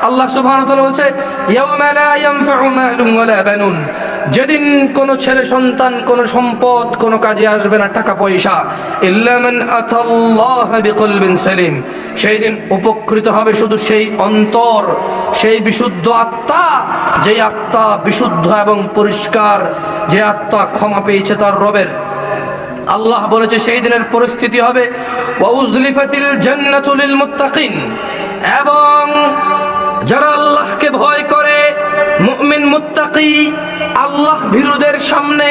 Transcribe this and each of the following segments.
আল্লাহ সুবহানাহু ওয়া তাআলা বলছে ইয়াউমা লা ইয়ানফা'ু মালুন ওয়ালা বানুন, যেদিন কোনো ছেলে সন্তান, কোনো সম্পদ কোনো কাজে আসবে না, টাকা পয়সা, ইল্লা মান আতাল্লাহ বিকলবিন সালিম, সেই দিন উপকৃত হবে শুধু সেই অন্তর, সেই বিশুদ্ধ আত্মা, যে আত্মা বিশুদ্ধ এবং পরিষ্কার, যে আত্মা ক্ষমা পেয়েছে তার রবের। আল্লাহ বলেছে সেই দিনের পরিস্থিতি হবে ওয়া উজলিফাতিল জান্নাতু লিল মুত্তাকিন, এবং যারা আল্লাহকে ভয় করে, মুমিন মুত্তাকি, আল্লাহ ভীরুদের সামনে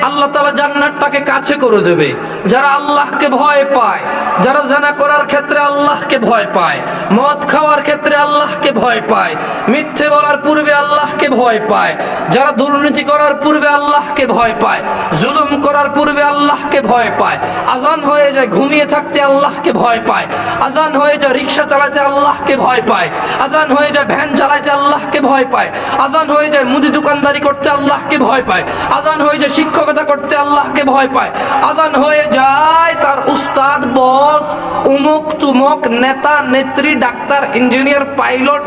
আল্লাহ তাআলা জান্নাতটাকে কাছে করে দেবে। যারা আল্লাহকে ভয় পায়, যারা জিনা করার ক্ষেত্রে আল্লাহকে ভয় পায়, মদ খাওয়ার ক্ষেত্রে আল্লাহকে ভয় পায়, মিথ্যে বলার পূর্বে আল্লাহকে ভয় পায়, যারা দুর্নীতি করার পূর্বে আল্লাহকে ভয় পায়, জুলুম করার পূর্বে আল্লাহকে ভয় পায়, আজান হয়ে যায় ঘুমিয়ে থাকতে আল্লাহকে ভয় পায়, আজান হয়ে যায় রিকশা চালাতে আল্লাহকে ভয় পায়, আজান হয়ে যায় ভ্যান চালাতে আল্লাহকে ভয় পায়, আজান হয়ে যায় মুদি দোকানদারি করতে আল্লাহকে ভয় পায়, আজান হয়ে যায় শিক্ষকতা করতে আল্লাহকে ভয় পায়, আজান হয়ে যায় তার উস্তাদ, বস, উমুক তুমুক নেতা নেত্রী, ডাক্তার, ইঞ্জিনিয়ার, পাইলট,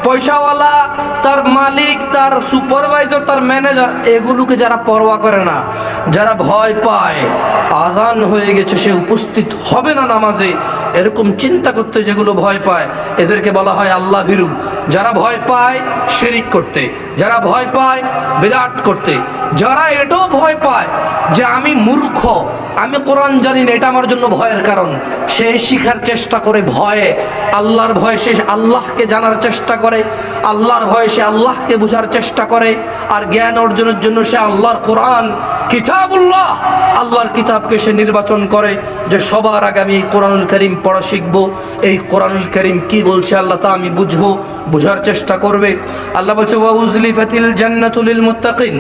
পয়সাওয়ালা, তার মালিক, তার সুপারভাইজার, তার ম্যানেজার, এগুলোকে যারা পরোয়া করে না, যারা ভয় পায় আজান হয়ে গেছে সে উপস্থিত হবে না নামাজে, এরকম চিন্তা করতে যেগুলো ভয় পায়, এদেরকে বলা হয় আল্লাহ ভীরু। যারা ভয় পায় শিরিক করতে, যারা ভয় পায় বিদআত করতে, যারা এটাও ভয় পায় যে আমি মূর্খ, আমি কোরআন জানি না, এটা আমার জন্য ভয়ের কারণ, সে শিখার চেষ্টা করে ভয়ে, আল্লাহর ভয়ে সে আল্লাহকে জানার চেষ্টা করে, আল্লাহর ভয়ে সে আল্লাহকে বোঝার চেষ্টা করে, আর জ্ঞান অর্জনের জন্য সে আল্লাহর কোরআন কিতাবুল্লাহ, আল্লাহর কিতাবকে সে নির্বাচন করে যে সবার আগে আমি এই কোরআনুল কারীম পড়া শিখবো, এই কোরআনুল কারীম কি বলছে আল্লাহ তা আমি বুঝবো, বোঝার চেষ্টা করবে। আল্লাহ বলছে ওয়া উজলিফাতিল জান্নাতু লিল মুত্তাকিন,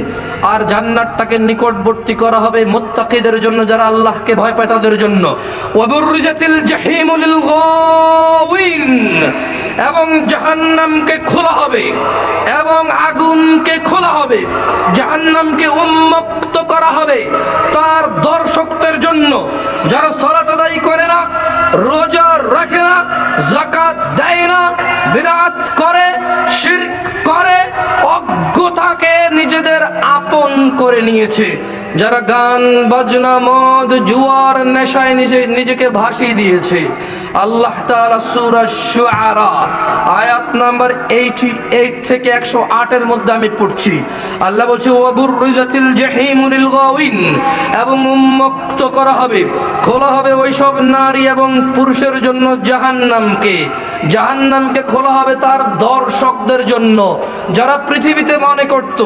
আর জান্নাতটাকে নিকটবর্তী করা হবে মুত্তাকিদের জন্য, যারা আল্লাহকে ভয় পায় তাদের জন্য। ওয়া বুররিজাতিল জাহিমু লিল গাওয়িন, এবং জাহান্নামকে খোলা হবে, এবং আগুনকে খোলা হবে, জাহান্নামকে উন্মুক্ত করা হবে তার দর্শকদের জন্য, যারা সালাত আদায় করে না, রোজা রাখে না, যাকাত দেয় না, বিদআত করে, শিরক করে, অজ্ঞতাকে নিজেদের আপন করে নিয়েছে, যারা গান বাজনা মদ জুয়ার নেশায় নিজেকে ভাসিয়ে দিয়েছে। আল্লাহ তাআলা সূরা শুআরা আয়াত নাম্বার 88 থেকে 108 এর মধ্যে আমি পড়ছি। আল্লাহ বলছে ওয়া বুররিজাতিল জাহিমু লিল গাওয়িন, এবং উন্মুক্ত করা হবে, খোলা হবে ওই সব নারী এবং পুরুষের জন্য জাহান্নামকে, জাহান্নামকে খোলা হবে তার দর্শকদের জন্য, যারা পৃথিবীতে মনে করত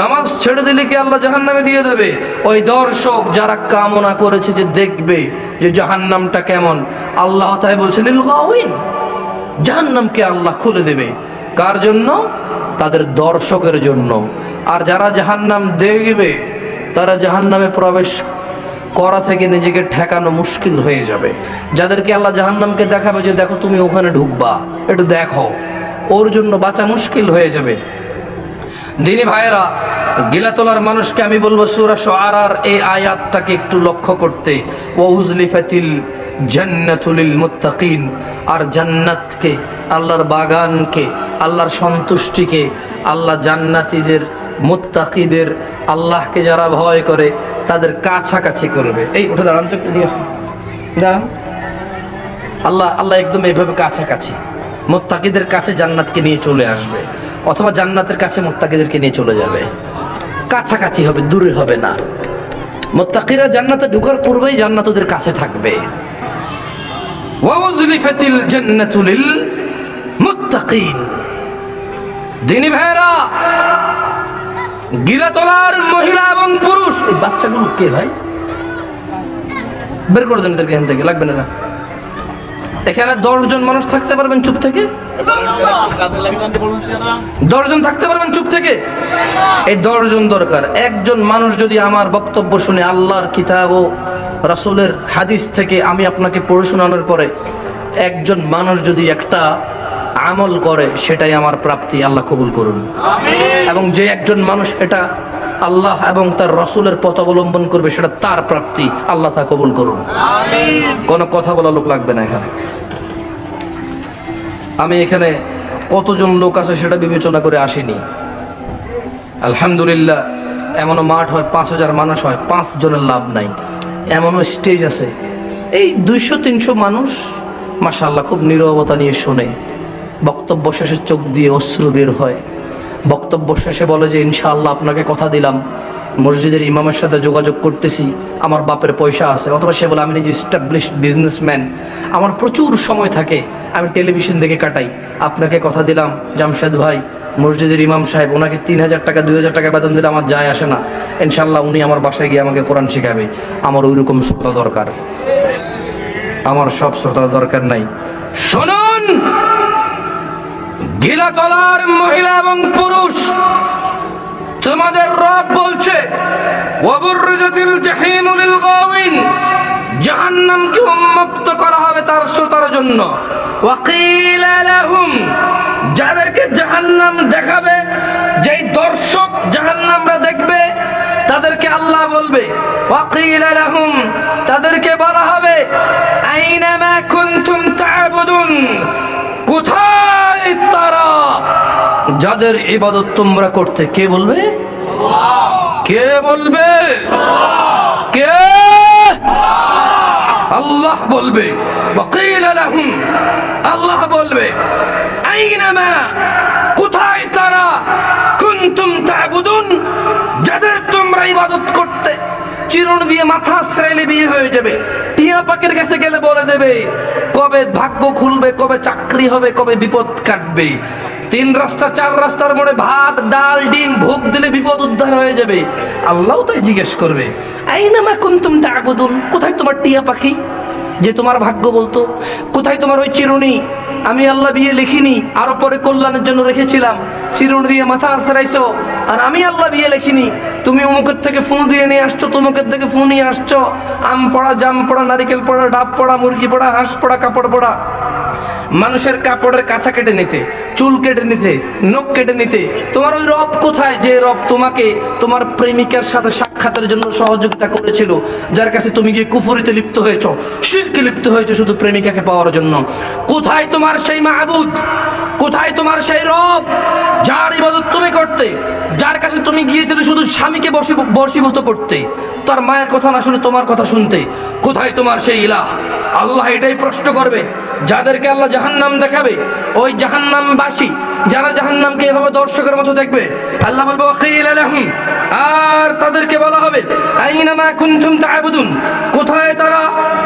নামাজ ছেড়ে দিলে কি আল্লাহ জাহান্নামে দিয়ে দেবে, ওই দর্শক যারা কামনা করেছে যে দেখবে যে জাহান্নামটা কেমন, আল্লাহ তাই বলছেন লিল গাওয়িন, জাহান্নামকে আল্লাহ খুলে দেবে, কার জন্য? তাদের দর্শকের জন্য। আর যারা জাহান্নাম দেখবে তারা জাহান্নামে প্রবেশ করা থেকে নিজেকে ঠেকানো মুশকিল হয়ে যাবে। যাদেরকে আল্লাহ জাহান্নামকে দেখাবে যে দেখো তুমি ওখানে ঢুকবা, একটু দেখো, ওর জন্য বাঁচা মুশকিল হয়ে যাবে। দিনী ভাইয়েরা, গিলাতলার মানুষকে আমি বলবো সূরা শুআরার এই আয়াতটাকে একটু লক্ষ্য করতে। ওয়া উজলিফাতিল জান্নাতু লিল মুত্তাকিন, আর জান্নাতকে, আল্লাহর বাগানকে, আল্লাহর সন্তুষ্টিকে আল্লাহ জান্নাতীদের, মুত্তাকিদের, আল্লাহকে যারা ভয় করে তাদের কাছাকাছি করবে। এই উঠে দাঁড়ান তো, একটু দিয়ে দাঁড়ান। আল্লাহ একদম এইভাবে কাছাকাছি মুত্তাকিদের কাছে জান্নাতকে নিয়ে চলে আসবে, অথবা জান্নাতের কাছে মুত্তাকিদেরকে নিয়ে চলে যাবে, কাছাকাছি হবে, দূরে হবে না। মুত্তাকিরা জান্নাতে ঢোকার পূর্বেই জান্নাত ওদের কাছে থাকবে। ওয়া উজলিফাতিল জান্নাতু লিল মুত্তাকিন। দিনী ভাইরা, গিলাতলার মহিলা এবং পুরুষ, এই বাচ্চাগুলো কে ভাই? বের করে দেন এদেরকে এখান থেকে, লাগবে না। এখানে 10 জন মানুষ থাকতে পারবেন চুপ থেকে? 10 জন থাকতে পারবেন চুপ থেকে? এই 10 জন দরকার। একজন মানুষ যদি আমার বক্তব্য শুনে আল্লাহর কিতাব ও রাসূলের হাদিস থেকে আমি আপনাকে পড়ে শোনানোর পরে একজন মানুষ যদি একটা আমল করে, সেটাই আমার প্রাপ্তি, আল্লাহ কবুল করুন। এবং যে একজন মানুষ এটা আল্লাহ এবং তার রাসূলের পথ অবলম্বন করবে, সেটা তার প্রাপ্তি, আল্লাহ তা কবুল করুন। কোনো কথা বলা লোক লাগবে না এখানে। আমি এখানে কতজন লোক আছে সেটা বিবেচনা করে আসেনি। আলহামদুলিল্লাহ, এমনও মাঠ হয় 5,000 মানুষ হয়, 5 জনের লাভ নাই। এমনও স্টেজ আছে এই 200-300 মানুষ মাশাআল্লাহ খুব নীরবতা নিয়ে শোনে। বক্তব্য শেষে চোখ দিয়ে অশ্রু বের হয়। বক্তব্য শেষে বলে যে ইনশাআল্লাহ আপনাকে কথা দিলাম, মসজিদের ইমামের সাথে যোগাযোগ করতেছি, আমার বাপের পয়সা আছে। অথবা সে বলে আমি নিজে এস্টাবলিশ বিজনেসম্যান, আমার প্রচুর সময় থাকে, আমি টেলিভিশন দেখে কাটাই। আপনাকে কথা দিলাম জামশেদ ভাই, মসজিদের ইমাম সাহেব, ওনাকে 3,000 টাকা 2,000 টাকা বেতন দিলে আমার যায় আসে না, ইনশাআল্লাহ উনি আমার বাসায় গিয়ে আমাকে কোরআন শেখাবে। আমার ওই রকম শ্রোতা দরকার, আমার সব শ্রোতা দরকার নাই। শুনুন, গিলাতলার মহিলা এবং পুরুষ, তোমাদের রব বলছে ওয়াবুররিজাতিল জাহিমু লিল গাওয়িন, জাহান্নামকে উন্মুক্ত করা হবে তার শ্রোতার জন্য। ওয়াকিলা লাহুম, যাদেরকে জাহান্নাম দেখাবে, যেই দর্শক জাহান্নামরা দেখবে তাদেরকে আল্লাহ বলবে ওয়াকিলা লাহুম, তাদেরকে বলা হবে আইনামা কুনতুম তা'বুদুন, কোথায় তারা যাদের ইবাদত তোমরা করতে। কে বলবে? কে বলবে? কে? আল্লাহ বলবে। ওয়াকিলা লাহুম, আল্লাহ বলবে আইনামা, কোথায় তারা কুনতুম তা'বুদুন, যাদের তোমরা ইবাদত করতে। চিরুনি দিয়ে মাথা আশ্রাইলে বিয়ে হয়ে যাবে। টিয়া পাখির কাছে গেলে বলে দেবে কবে ভাগ্য খুলবে, কবে চাকরি হবে, কবে বিপদ কাটবে। 3 রাস্তা 4 রাস্তার মোড়ে ভাত ডাল ডিম ভোগ দিলে বিপদ উদ্ধার হয়ে যাবে। আল্লাহও তাই জিজ্ঞেস করবে আইনামা কুনতুম তা'বুদুন, কোথায় তোমার টিয়া পাখি যে তোমার ভাগ্য বলতো? কোথায় তোমার ওই চিরুনি? আমি আল্লাহ বিয়ে লিখিনি, আরো পরে কল্যাণের জন্য রেখেছিলাম। চিরুনি দিয়ে মাথা আশ্রাইছো, আর আমি আল্লাহ বিয়ে লিখিনি। তুমি অমুকের থেকে ফোন দিয়ে নিয়ে আসছো, তমুকের থেকে ফোন নিয়ে আসছো। আম পড়া, জাম পড়া, নারিকেল পড়া, ডাব পড়া, মুরগি পড়া, হাঁস পড়া, কাপড় পড়া। মানুষের কাপড়ের কাছা কেটে নিতে, চুল কেটে নিতে, নখ কেটে নিতে। তোমার ওই রব কোথায় যে রব তোমাকে তোমার প্রেমিকার সাথে সাক্ষাতের জন্য সহযোগিতা করেছিল, যার কাছে তুমি গিয়ে কুফরিতে লিপ্ত হয়েছো, শিরকে লিপ্ত হয়েছো শুধু প্রেমিকাকে পাওয়ার জন্য? কোথায় তোমার সেই মাহবুদ? কোথায় তোমার সেই রব যার ইবাদত তুমি করতে, যার কাছে তুমি গিয়েছিলে শুধু স্বামীকে বশীভূত করতে, তার মায়ের কথা না শুনে তোমার কথা শুনতে? কোথায় তোমার সেই ইলাহ? আল্লাহ এটাই প্রশ্ন করবে। যাদেরকে আল্লাহ জাহান্নাম দেখাবে, ওই জাহান্নামবাসী যারা জাহান্নামকে এভাবে দর্শকের মতো দেখবে, আল্লাহ বলবে ওয়াকিলা লাহুম, আর তাদেরকে বলা হবে আইনামা কুনতুম তা'বুদুন, কোথায় তারা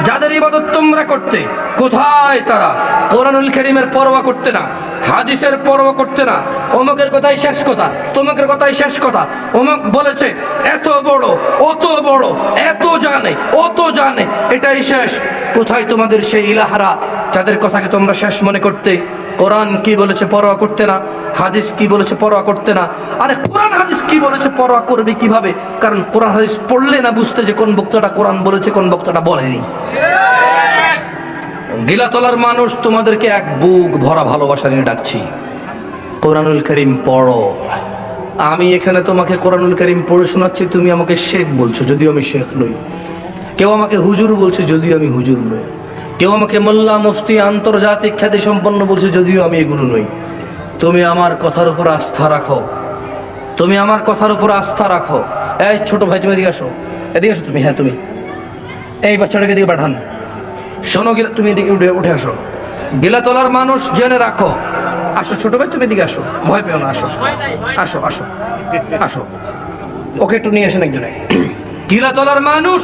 যাদের ইবাদত তোমরা করতে? কোথায় তারা কোরআনুল কারীমের পরোয়া করতে না, হাদিসের পরোয়া করতে না। অমুকের কথাই শেষ কথা, তমুকের কথাই শেষ কথা। অমুক বলেছে এত বড়, অত বড়, এত জানে, অত জানে, এটাই শেষ। কোথায় তোমাদের সেই ইলাহারা যাদের কথাকে তোমরা শেষ মনে করতে? কোরআন কি বলেছে পরোয়া করতে না, হাদিস কি বলেছে পরোয়া করতে না। আরে কোরআন হাদিস কি বলেছে পরোয়া করবে কিভাবে? কারণ কোরআন হাদিস পড়লে না বুঝতে যে কোন বক্তাটা কোরআন বলেছে, কোন বক্তাটা বলেনি। গিলাতলার মানুষ, তোমাদেরকে এক বুক ভরা ভালোবাসা নিয়ে ডাকছি, কোরআনুল কারীম পড়ো। আমি এখানে তোমাকে কোরআনুল কারীম পড়ে শোনাচ্ছি, তুমি আমাকে শেখ বলছো যদিও আমি শেখ নই। কেউ আমাকে হুজুর বলছে যদিও আমি হুজুর নই। কেউ আমাকে মোল্লা মুফতি আন্তর্জাতিক খ্যাতি সম্পন্ন বলছে যদিও আমি এগুলো নই। তুমি আমার কথার উপর আস্থা রাখো, তুমি আমার কথার উপর আস্থা রাখো। এই ছোট ভাই তুমি এদিকে আসো, এদিকে আসো তুমি। হ্যাঁ তুমি এই বাচ্চাটাকে এদিকে পাঠান। শোনো গিলা, তুমি এদিকে উঠে আসো। গিলাতলার মানুষ জেনে রাখো, আসো ছোট ভাই তুমি এদিকে আসো, ভয় পেও না, আসো আসো আসো আসো। ওকে একটু নিয়ে আসেন একজনে। গিলাতলার মানুষ,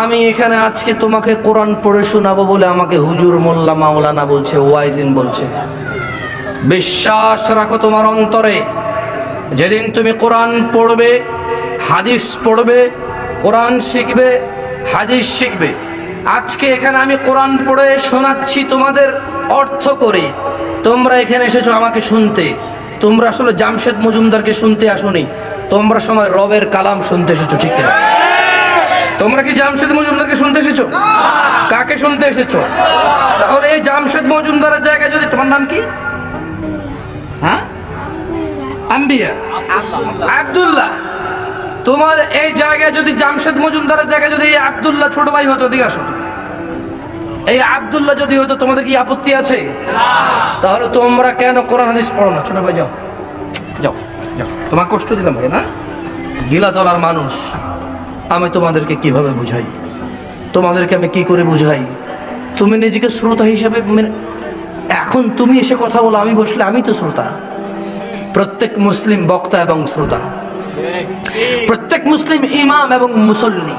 আমি এখানে আজকে তোমাকে কোরআন পড়ে শোনাবো বলে আমাকে হুজুর মোল্লা মাওলানা বলছে, ওয়াইজিন বলছে। বিশ্বাস রাখো তোমার অন্তরে, যেদিন তুমি কোরআন পড়বে, হাদিস পড়বে, কোরআন শিখবে, হাদিস শিখবে। আজকে এখানে আমি কোরআন পড়ে শোনাচ্ছি তোমাদের অর্থ করে। তোমরা এখানে এসেছো আমাকে শুনতে, তোমরা আসলে জামশেদ মজুমদারকে শুনতে আসোনি, তোমরা সময় রবের কালাম শুনতে এসেছো, ঠিক না? তোমরা কি জামশেদ মজুমদারকে শুনতে এসেছো? কাকে শুনতে এসেছো? তাহলে এই জামশেদ মজুমদারের জায়গায় যদি, তোমার নাম কি? হ্যাঁ, আম্বিয়া আব্দুল্লাহ। তোমার এই জায়গায় যদি জামশেদ মজুমদারের জায়গায় যদি আব্দুল্লাহ ছোট ভাই হতো, এদিকে আসো, এই আব্দুল্লাহ যদি হতো তোমাদের কি আপত্তি আছে? তাহলে তোমরা কেন কোরআন হাদিস পড়ো না? ছোট ভাই যাও যাও যাও, তোমার কষ্ট দিলাম ভাই না? গিলাতলার মানুষ আমি তোমাদেরকে কিভাবে বুঝাই, তোমাদেরকে আমি কি করে বুঝাই? তুমি নিজেকে শ্রোতা হিসেবে এখন তুমি এসে কথা বলো, আমি বসলে আমি তো শ্রোতা। প্রত্যেক মুসলিম বক্তা এবং শ্রোতা, প্রত্যেক মুসলিম ইমাম এবং মুসল্লি,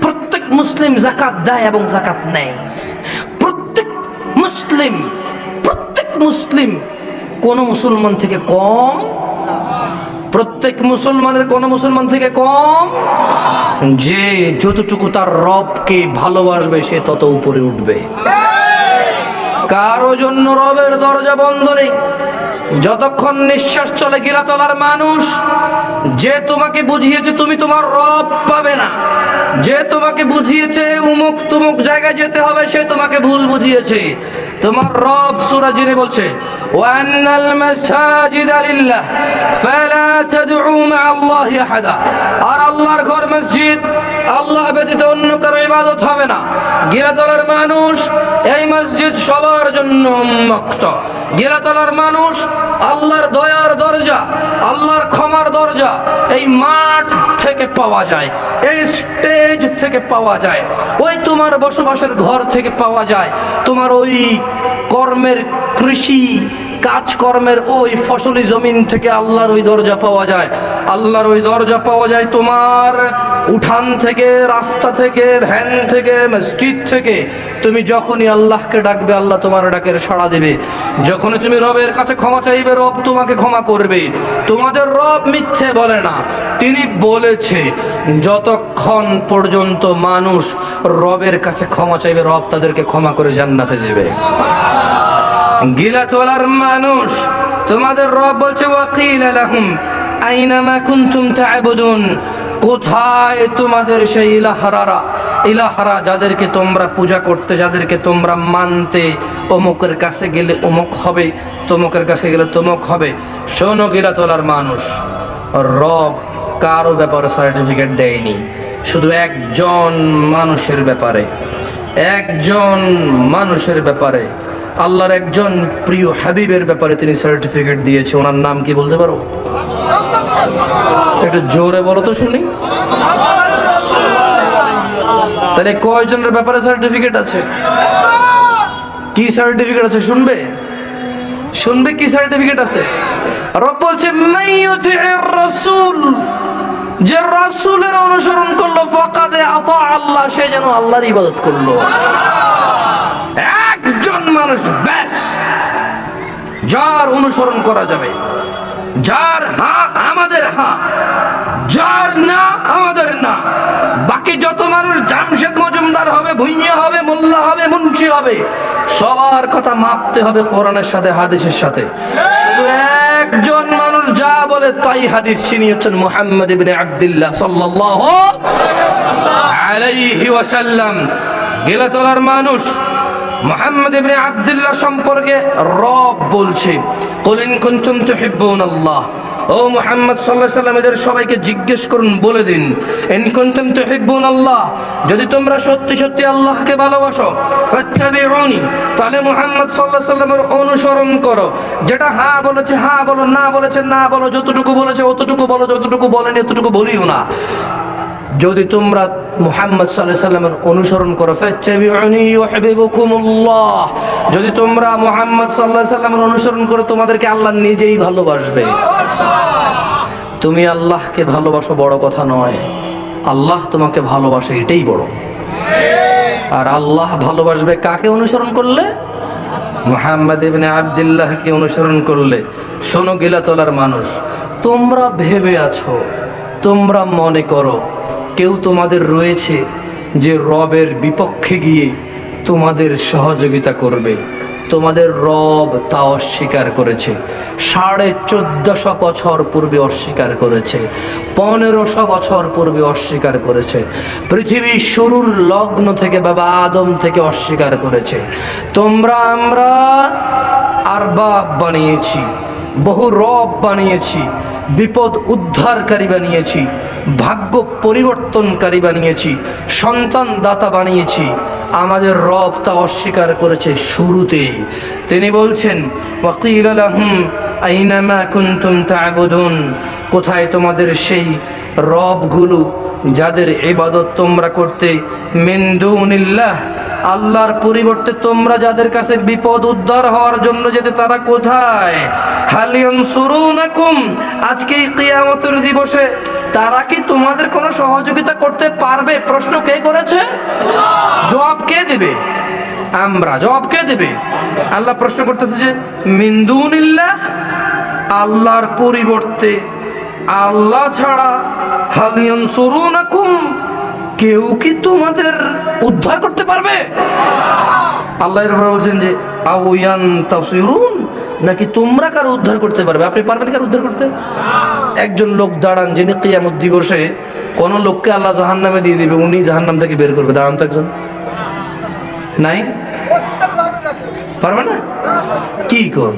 প্রত্যেক মুসলিম যাকাত দেয় এবং যাকাত নেয়। প্রত্যেক মুসলিম কোন মুসলমান থেকে কম, প্রত্যেক মুসলমানের কোন মুসলমান থেকে কম। যে যতটুকু তার রবকে ভালোবাসবে সে তত উপরে উঠবে। কারো জন্য রবের দরজা বন্ধ নেই যতক্ষণ নিঃশ্বাস চলে। গিলাতলার মানুষ, যে তোমাকে বুঝিয়েছে তুমি তোমার রব পাবে না, যে তোমাকে বুঝিয়েছে উমুক তুমুক জায়গায় যেতে হবে, সে তোমাকে ভুল বুঝিয়েছে। তোমার রব সূরা জিনে বলছে ওয়ান্নাল মাসাজিদা লিল্লাহ ফালা তাদউ মা'আল্লাহি আহাদা। আর আল্লাহর ঘর মসজিদ, আল্লাহ ব্যতীত অন্য কারো ইবাদত হবে না। গিলাতলার মানুষ, এই মসজিদ সবার জন্য উন্মুক্ত। গিলাতলার মানুষ, আল্লাহর দয়ার দরজা, আল্লাহর ক্ষমার দরজা এই মাঠ থেকে পাওয়া যায়, এই স্টেজ থেকে পাওয়া যায়, ওই তোমার বসবাসের ঘর থেকে পাওয়া যায়, তোমার ওই কর্মের কৃষি কাজকর্মের ওই ফসলি জমিন থেকে আল্লাহর ওই দরজা পাওয়া যায়। আল্লাহর ওই দরজা পাওয়া যায় তোমার উঠান থেকে, রাস্তা থেকে, ভ্যান থেকে, মসজিদ থেকে। তুমি যখনই আল্লাহকে ডাকবে আল্লাহ তোমার ডাকের সাড়া দেবে। যখনই তুমি রবের কাছে ক্ষমা চাইবে রব তোমাকে ক্ষমা করবে। তোমাদের রব মিথ্যে বলে না, তিনি বলেছে যতক্ষণ পর্যন্ত মানুষ রবের কাছে ক্ষমা চাইবে রব তাদেরকে ক্ষমা করে জান্নাতে দেবে। গিলাতলার মানুষ, তোমাদের রব বলছে ওয়াকিলা লাহুম আইনা মা কুনতুম তা'বুদুন। কোথায় তোমাদের সেই ইলাহারা যাদেরকে তোমরা পূজা করতে, যাদেরকে তোমরা মানতে? অমুকের কাছে গেলে অমুক হবে, তমুকের কাছে গেলে তমুক হবে। শোনো গিলাতলার মানুষ, রব কারো ব্যাপারে সার্টিফিকেট দেয়নি, শুধু একজন মানুষের ব্যাপারে, একজন মানুষের ব্যাপারে, আল্লাহর একজন প্রিয় হাবিবের ব্যাপারে তিনি সার্টিফিকেট দিয়েছে। ওনার নাম কি বলতে পারো? একটু জোরে বলো তো শুনি। তাহলে কয়জনের ব্যাপারে সার্টিফিকেট আছে? কি সার্টিফিকেট আছে শুনবে? শুনবে কি সার্টিফিকেট আছে? রব বলছে মাইয়ুতি'র রাসূল, যে রাসূলের অনুসরণ করলো ফাকাদে আতা আল্লাহ, সে যেন আল্লাহর ইবাদত করলো। একজন মানুষ ব্যাস যার অনুসরণ করা যাবে, যার হ্যাঁ আমাদের হ্যাঁ, যার না আমাদের না। বাকি যত মানুষ জামশেদ মজুমদার হবে, ভুইয়া হবে, মোল্লা হবে, মুন্সি হবে, সবার কথা মাপতে হবে কোরআনের সাথে হাদিসের সাথে। শুধু একজন মানুষ যা বলে তাই হাদিস, তিনি হচ্ছেন মুহাম্মদ ইবনে আব্দুল্লাহ সাল্লাল্লাহু আলাইহি ওয়াসাল্লাম। গিলাতলার মানুষ, মুহাম্মদ ইবনে আব্দুল্লাহ সম্পর্কে রব বলছে কুল ইন কুনতুম তুহিব্বুনাল্লাহ, ও মুহাম্মদ সাল্লাল্লাহু আলাইহি ওয়াসাল্লাম এদের সবাইকে জিজ্ঞেস করুন, বলে দিন ইন কুনতুম তুহিব্বুনাল্লাহ, যদি তোমরা সত্যি সত্যি আল্লাহকে ভালোবাসো, ফাত্তাবিউনি, তাহলে মুহাম্মদ সাল্লাল্লাহু আলাইহি ওয়াসাল্লামের অনুসরণ করো। যেটা হ্যাঁ বলেছে হ্যাঁ বলো, না বলেছে না বলো, যতটুকু বলেছে অতটুকু বলো, যতটুকু বলেনি অতটুকু বলিও না। যদি তোমরা মুহাম্মদ সাল্লাল্লাহু আলাইহি ওয়াসাল্লামের অনুসরণ করো, ফাত্তাবিউনি ইউহিব্বুকুমুল্লাহ, যদি তোমরা মুহাম্মদ সাল্লাল্লাহু আলাইহি ওয়াসাল্লামের অনুসরণ করো তোমাদেরকে আল্লাহ নিজেই ভালোবাসবে। তুমি আল্লাহকে ভালোবাসো বড় কথা নয়, আল্লাহ তোমাকে ভালোবাসে এটাই বড়। আর আল্লাহ ভালোবাসবে কাকে অনুসরণ করলে? মুহাম্মদ ইবনে আব্দুল্লাহকে অনুসরণ করলে। শোনো গিলাতলার মানুষ, তোমরা ভেবে আছো, তোমরা মনে করো কেউ তোমাদের রয়েছে যে রবের বিপক্ষে গিয়ে তোমাদের সহযোগিতা করবে। তোমাদের রব তা অস্বীকার করেছে, 1450 বছর পূর্বে অস্বীকার করেছে, 1500 বছর পূর্বে অস্বীকার করেছে, পৃথিবীর শুরুর লগ্ন থেকে বাবা আদম থেকে অস্বীকার করেছে। তোমরা আমরা আরবাব বানিয়েছি, বহু রব বানিয়েছি, বিপদ উদ্ধারকারী বানিয়েছি, ভাগ্য পরিবর্তনকারী বানিয়েছি, সন্তান দাতা বানিয়েছি। আমাদের রব তা অস্বীকার করেছে শুরুতেই। তিনি বলছেন ওয়াকিলা লাহুম আইনা মা কুনতুম তা'বুদুন, কোথায় তোমাদের সেই রবগুলো যাদের ইবাদত তোমরা করতে, মিন দুনিল্লাহ, আল্লাহর পরিবর্তে তোমরা যাদের কাছে বিপদ উদ্ধার হওয়ার জন্য যেতে, তারা কোথায়? হাল ইয়ানসুরুনাকুম, আজকে কিয়ামতের দিবসে তারা কি তোমাদের কোনো সহযোগিতা করতে পারবে? প্রশ্ন কে করেছে? জবাব কে দেবে? আমরা। জবাব কে দেবে? আল্লাহ প্রশ্ন করতেছে যে মিন দুনিল্লাহ, আল্লাহর পরিবর্তে, আল্লাহ ছাড়া, হাল ইয়ানসুরুনাকুম, কেউ কি তোমাদের উদ্ধার করতে পারবে? আল্লাহ এরপর বলছেন যে আও ইয়ানতাসিরুন, নাকি তোমরা কারো উদ্ধার করতে পারবে? আপনি পারবেন কারো উদ্ধার করতে? একজন লোক দাঁড়ান, যিনি কিয়ামত দিবসে কোন লোককে আল্লাহ জাহান্নামে দিয়ে দিবে, উনি জাহান্নাম থেকে বের করবে। দাঁড়ান তো একজন। নাই? পারবে না? কি কোন?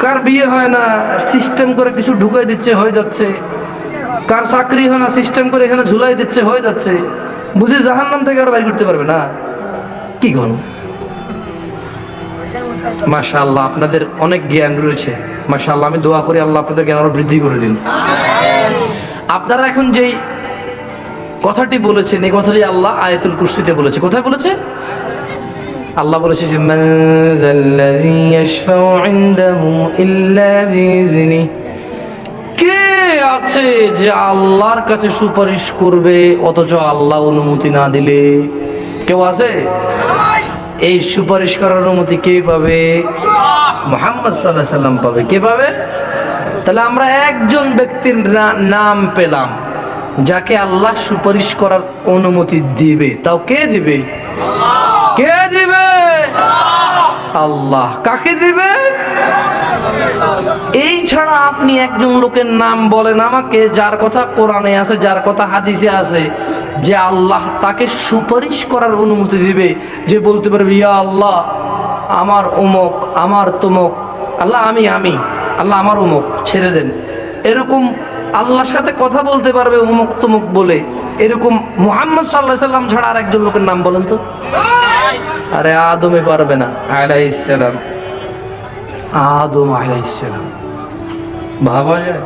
কার বিয়ে হয় না, সিস্টেম করে কিছু ঢুকাই দিচ্ছে, হয়ে যাচ্ছে। কার চাকরি হয় না, সিস্টেম করে এখানে ঝুলাই দিচ্ছে, হয়ে যাচ্ছে। বুঝি জাহান্নাম থেকে আর বাইর করতে পারবে না? কি কোন? মাশাআল্লাহ, আপনাদের অনেক জ্ঞান রয়েছে। মাশাআল্লাহ, আমি দোয়া করি আল্লাহ আপনাদের জ্ঞান আরো বৃদ্ধি করে দিন। আপনারা এখন যেই কথাটি বলেছেন, এই কথাটি আল্লাহ আয়াতুল কুরসিতে বলেছে। কোথায় বলেছে? আল্লাহ বলেছে যে মান যাল্লাযী ইয়াশফাউ ইনদাহু ইল্লা বিইযনিহি, কে আছে যে আল্লাহর কাছে সুপারিশ করবে অথচ আল্লাহ অনুমতি না দিলে? কেউ আছে? এই সুপারিশ করার অনুমতি কে পাবে? মুহাম্মদ সাল্লাল্লাহু আলাইহি সাল্লাম পাবে। কে পাবে? তাহলে আমরা একজন ব্যক্তির নাম পেলাম যাকে আল্লাহ সুপারিশ করার অনুমতি দিবে। তাও কে দিবে? কে দিবে? আল্লাহ। কাকে দিবে? এই ছাড়া আপনি একজন লোকের নাম বলেন আমাকে, যার কথা কোরআনে আছে, যার কথা হাদিসে আছে, যে আল্লাহ তাকে সুপারিশ করার অনুমতি দিবে, যে বলতে পারবে ইয়া আল্লাহ আমার অমুক, আমার তমুক, আল্লাহ আমি আল্লাহ আমার অমুক ছেড়ে দেন। এরকম আল্লাহর সাথে কথা বলতে পারবে অমুক তমুক বলে, এরকম মুহাম্মদ সাল্লাল্লাহু আলাইহি সাল্লাম ছাড়া আর একজন লোকের নাম বলেন তো। আরে আদমে পারবে না আলাইহিস সালাম, আদম আলাইহিস সালাম। ভাবা যায়?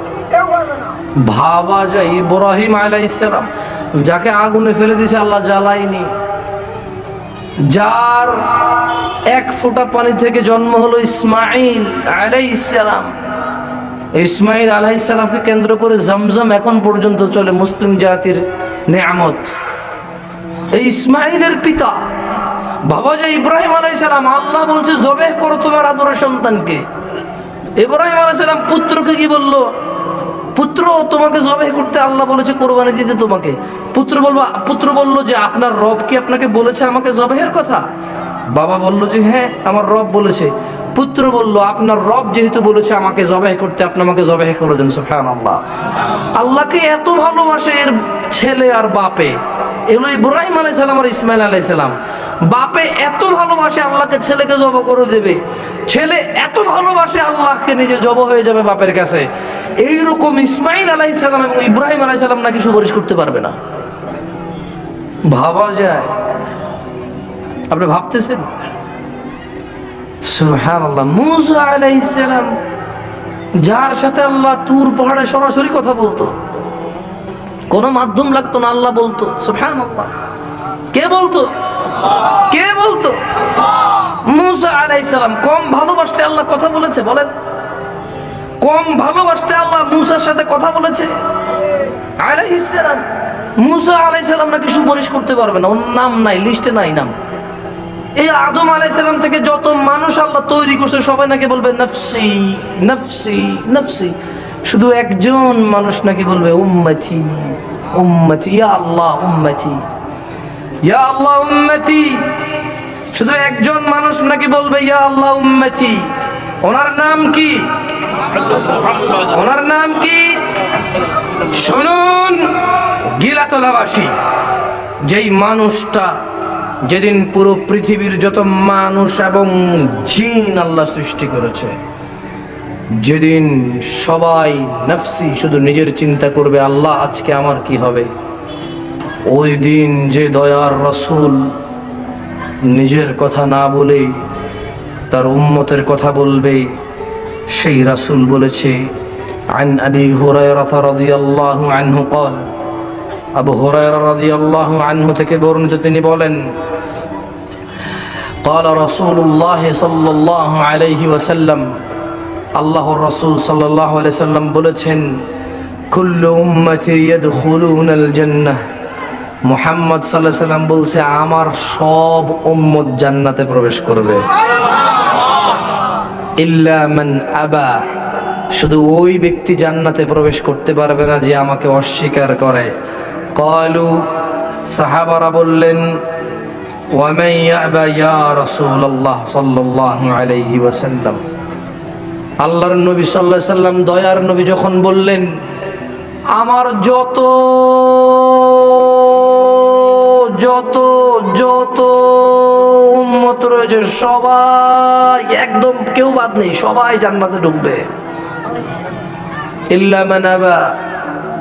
ভাবা যায়? ইব্রাহিম আলাইহিস সালাম, যাকে আগুনে ফেলে দিয়েছে আল্লাহ জ্বালায়নি, যার এক ফোঁটা পানি থেকে জন্ম হলো ইসমাঈল আলাইহিস সালাম। ইসমাঈল আলাইহিস সালামকে কেন্দ্র করে জমজম এখন পর্যন্ত চলে, মুসলিম জাতির নেয়ামত। এই ইসমাঈলের পিতা বাবা যে ইব্রাহিম আলাইহিস সালাম, আল্লাহ বলছে জবেহ করো তোমার আদরের সন্তানকে। ইব্রাহিম আলাইহিস সালাম পুত্রকে কি বলল? পুত্র তোমাকে জবেহ করতে আল্লাহ বলেছে, কোরবানি দিতে তোমাকে। পুত্র বলল যে আপনার রব কি আপনাকে বলেছে আমাকে জবেহের কথা? বাবা বলল যে হ্যাঁ আমার রব বলেছে। পুত্র বলল আপনার রব যেহেতু বলেছে আমাকে জবেহ করতে, আপনি আমাকে জবেহ করে দেন। সুবহানাল্লাহ। আল্লাহকে এত ভালোবাসে এর ছেলে আর বাপে, এগুলো ইব্রাহিম আলাইহিস সালাম আর ইসমাঈল আলাইহিস সালাম। বাপে এত ভালোবাসে আল্লাহকে, ছেলেকে জব করে দেবে। ছেলে এত ভালোবাসে আল্লাহকে, নিজে জব হয়ে যাবে বাপের কাছে। এইরকম ইসমাঈল আলাইহিস সালাম এবং ইব্রাহিম আলাইহিস সালাম নাকি সুপারিশ করতে পারবে না? ভাবা যায়? আপনি ভাবতেছেন? সুবহানাল্লাহ। মূসা আলাইহিস সালাম, যার সাথে আল্লাহ তুর পাহাড়ে সরাসরি কথা বলতো, কোনো মাধ্যম লাগতো না, আল্লাহ বলতো। সুবহানাল্লাহ। কে বলতো? কে বলতো? মূসা আলাইহিস সালাম। কম ভালোবাসতে আল্লাহ কথা বলেছে? বলেন, কম ভালোবাসতে আল্লাহ মূসার সাথে কথা বলেছে আলাইহিস সালাম। মূসা আলাইহিস সালাম নাকি সুপারিশ করতে পারবে না, ওর নাম নাই, লিস্টে নাই নাম। এই আদম আলাইহিস সালাম থেকে যত মানুষ আল্লাহ তৈরি করছে সবাই নাকি বলবে নফসি নফসি নফসি। শুধু একজন মানুষ নাকি বলবে উম্মতি উম্মতি, ইয়া আল্লাহ উম্মতি, ইয়া আল্লাহ উম্মতি। শুধু একজন মানুষ নাকি বলবে ইয়া আল্লাহ উম্মতি। ওনার নাম কি? ওনার নাম কি? শুনুন গিলাতলাবাসী, যেই মানুষটা যেদিন পুরো পৃথিবীর যত মানুষ এবং জিন আল্লাহ সৃষ্টি করেছে, যেদিন সবাই নফসি শুধু নিজের চিন্তা করবে, আল্লাহ আজকে আমার কি হবে, ওই দিন যে দয়ার রাসূল নিজের কথা না বলে তার উম্মতের কথা বলবে, সেই রাসূল বলেছে, عن أبي هريرة رضي الله عنه قال, আবু হুরায়রা রাদিয়াল্লাহু আনহু থেকে বর্ণিত, তিনি বলেন, قال رسول الله صلى الله عليه وسلم, আল্লাহর রাসূল সাল্লাল্লাহু আলাইহি সাল্লাম বলেছেন, কুল্লু উম্মতি ইয়াদখুলুনাল জান্নাহ, মুহাম্মদ সাল্লাল্লাহু আলাইহি সাল্লাম বলছে, আমার সব উম্মত জান্নাতে প্রবেশ করবে, ইল্লা মান আবা, শুধু ওই ব্যক্তি জান্নাতে প্রবেশ করতে পারবে না যে আমাকে অস্বীকার করে। ক্বালু, সাহাবারা বললেন, ওয়া মান ইয়াবা ইয়া রাসূলুল্লাহ সাল্লাল্লাহু আলাইহি ওয়াসাল্লাম। আল্লাহর নবী সাল্লাল্লাহু আলাইহি সাল্লাম, দয়ার নবী যখন বললেন, আমার যত যত যত উম্মত রয়েছে সবাই, একদম কেউ বাদ নেই, সবাই জান্নাতে ঢুকবে, ইল্লা মান আবা,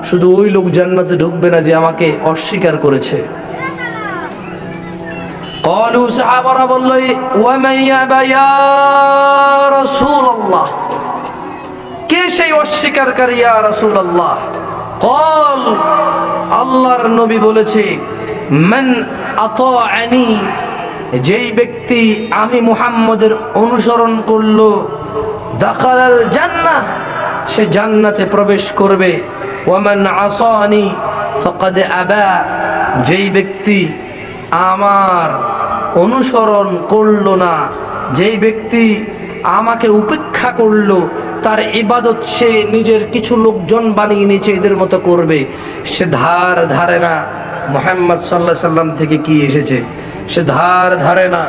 শুধু ওই লোক জান্নাতে ঢুকবে না যে আমাকে অস্বীকার করেছে। ক্বালু, সাহাবারা বলল, ওয়া মান ইয়াবা ইয়া রাসূলুল্লাহ, কে সেই অস্বীকারকারী ইয়া রাসূলুল্লাহ? ক্বাল, আল্লাহর নবী বলেছে, মান আতাআনি, যেই ব্যক্তি আমি মুহাম্মদের অনুসরণ করলো, দাখালাল জান্নাহ, সে জান্নাতে প্রবেশ করবে, ওয়া মান আসানি ফাকাদ আবা, যেই ব্যক্তি আমার অনুসরণ করলো না, যেই ব্যক্তি আমাকে উপেক্ষা করলো, তার ইবাদত সে নিজের কিছু লোকজন বানিয়ে নিয়েছে, এদের মতো করবে, সে ধার ধারে না মুহাম্মদ সাল্লাল্লাহু আলাইহি সাল্লাম থেকে কি এসেছে, সে ধার ধারে না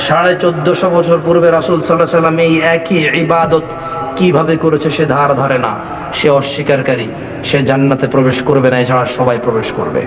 1450 বছর পূর্বে রাসূল সাল্লাল্লাহু আলাইহি সাল্লাম এই একই ইবাদত কিভাবে করেছে, সে ধার ধারে না, সে অস্বীকারী, সে জান্নাতে প্রবেশ করবে না, এছাড়া সবাই প্রবেশ করবে।